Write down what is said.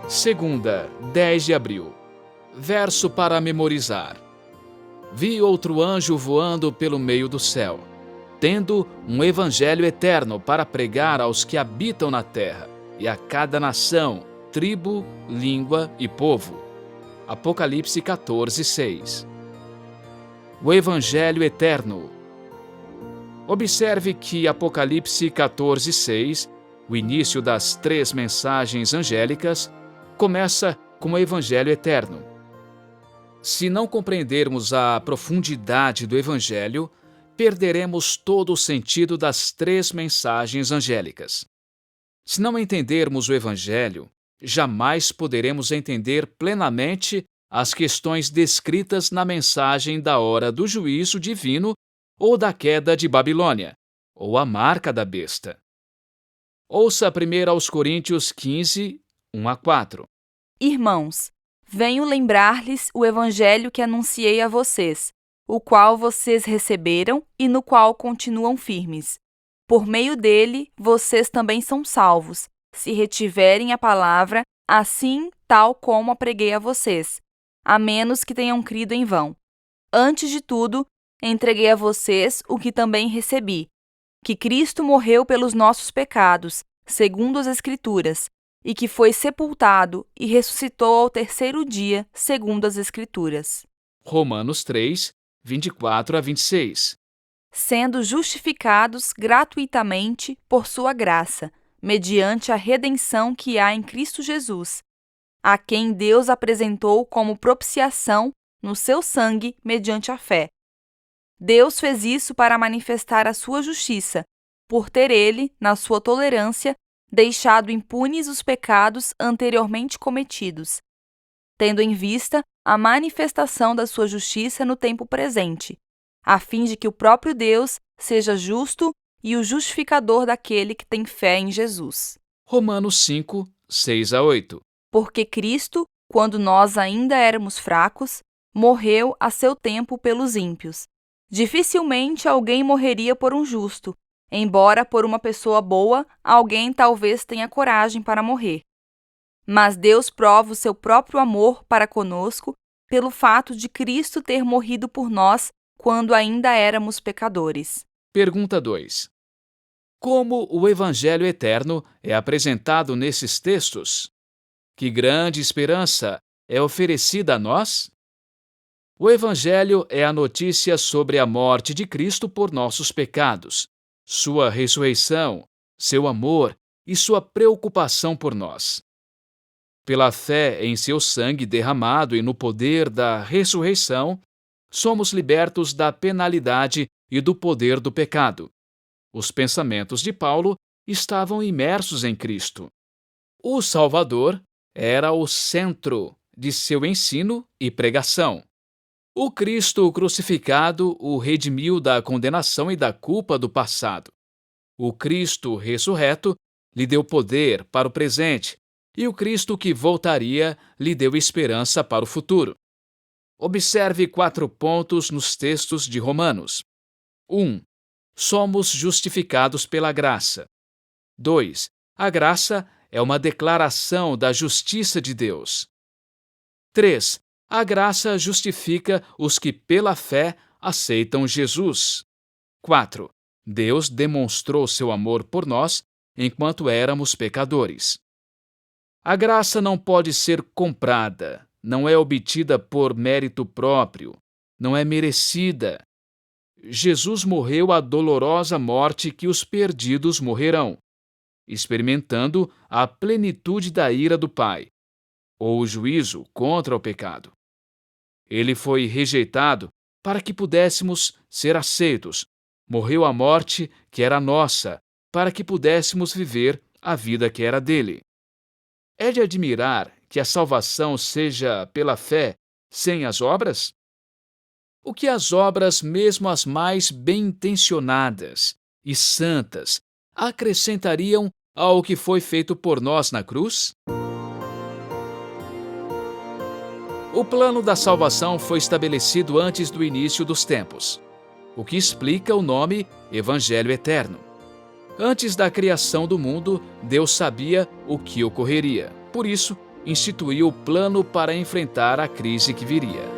Segunda, 10 de abril. Verso para memorizar. Vi outro anjo voando pelo meio do céu, tendo um evangelho eterno para pregar aos que habitam na terra, e a cada nação, tribo, língua e povo. Apocalipse 14, 6. O evangelho eterno. Observe que Apocalipse 14, 6, o início das 3 mensagens angélicas, começa com o evangelho eterno. Se não compreendermos a profundidade do evangelho, perderemos todo o sentido das 3 mensagens angélicas. Se não entendermos o evangelho, jamais poderemos entender plenamente as questões descritas na mensagem da hora do juízo divino ou da queda de Babilônia, ou a marca da besta. Ouça 1 aos Coríntios 15, 1 a 4. Irmãos, venho lembrar-lhes o evangelho que anunciei a vocês, o qual vocês receberam e no qual continuam firmes. Por meio dele, vocês também são salvos, se retiverem a palavra, assim tal como a preguei a vocês, a menos que tenham crido em vão. Antes de tudo, entreguei a vocês o que também recebi, que Cristo morreu pelos nossos pecados, segundo as Escrituras, e que foi sepultado e ressuscitou ao 3º dia, segundo as Escrituras. Romanos 3, 24 a 26. Sendo justificados gratuitamente por sua graça, mediante a redenção que há em Cristo Jesus, a quem Deus apresentou como propiciação no seu sangue mediante a fé. Deus fez isso para manifestar a sua justiça, por ter ele, na sua tolerância, deixado impunes os pecados anteriormente cometidos, tendo em vista a manifestação da sua justiça no tempo presente, a fim de que o próprio Deus seja justo e o justificador daquele que tem fé em Jesus. Romanos 5, 6 a 8. Porque Cristo, quando nós ainda éramos fracos, morreu a seu tempo pelos ímpios. Dificilmente alguém morreria por um justo, embora por uma pessoa boa alguém talvez tenha coragem para morrer. Mas Deus prova o seu próprio amor para conosco pelo fato de Cristo ter morrido por nós quando ainda éramos pecadores. Pergunta 2. Como o evangelho eterno é apresentado nesses textos? Que grande esperança é oferecida a nós? O evangelho é a notícia sobre a morte de Cristo por nossos pecados, sua ressurreição, seu amor e sua preocupação por nós. Pela fé em seu sangue derramado e no poder da ressurreição, somos libertos da penalidade e do poder do pecado. Os pensamentos de Paulo estavam imersos em Cristo. O Salvador era o centro de seu ensino e pregação. O Cristo crucificado o redimiu da condenação e da culpa do passado. O Cristo ressurreto lhe deu poder para o presente, e o Cristo que voltaria lhe deu esperança para o futuro. Observe 4 pontos nos textos de Romanos. 1. Somos justificados pela graça. 2. A graça é uma declaração da justiça de Deus. 3. A graça justifica os que pela fé aceitam Jesus. 4. Deus demonstrou seu amor por nós enquanto éramos pecadores. A graça não pode ser comprada, não é obtida por mérito próprio, não é merecida. Jesus morreu a dolorosa morte que os perdidos morrerão, experimentando a plenitude da ira do Pai, ou o juízo contra o pecado. Ele foi rejeitado para que pudéssemos ser aceitos. Morreu a morte que era nossa, para que pudéssemos viver a vida que era dele. É de admirar que a salvação seja pela fé, sem as obras? O que as obras, mesmo as mais bem-intencionadas e santas, acrescentariam ao que foi feito por nós na cruz? O plano da salvação foi estabelecido antes do início dos tempos, o que explica o nome Evangelho Eterno. Antes da criação do mundo, Deus sabia o que ocorreria. Por isso, instituiu o plano para enfrentar a crise que viria.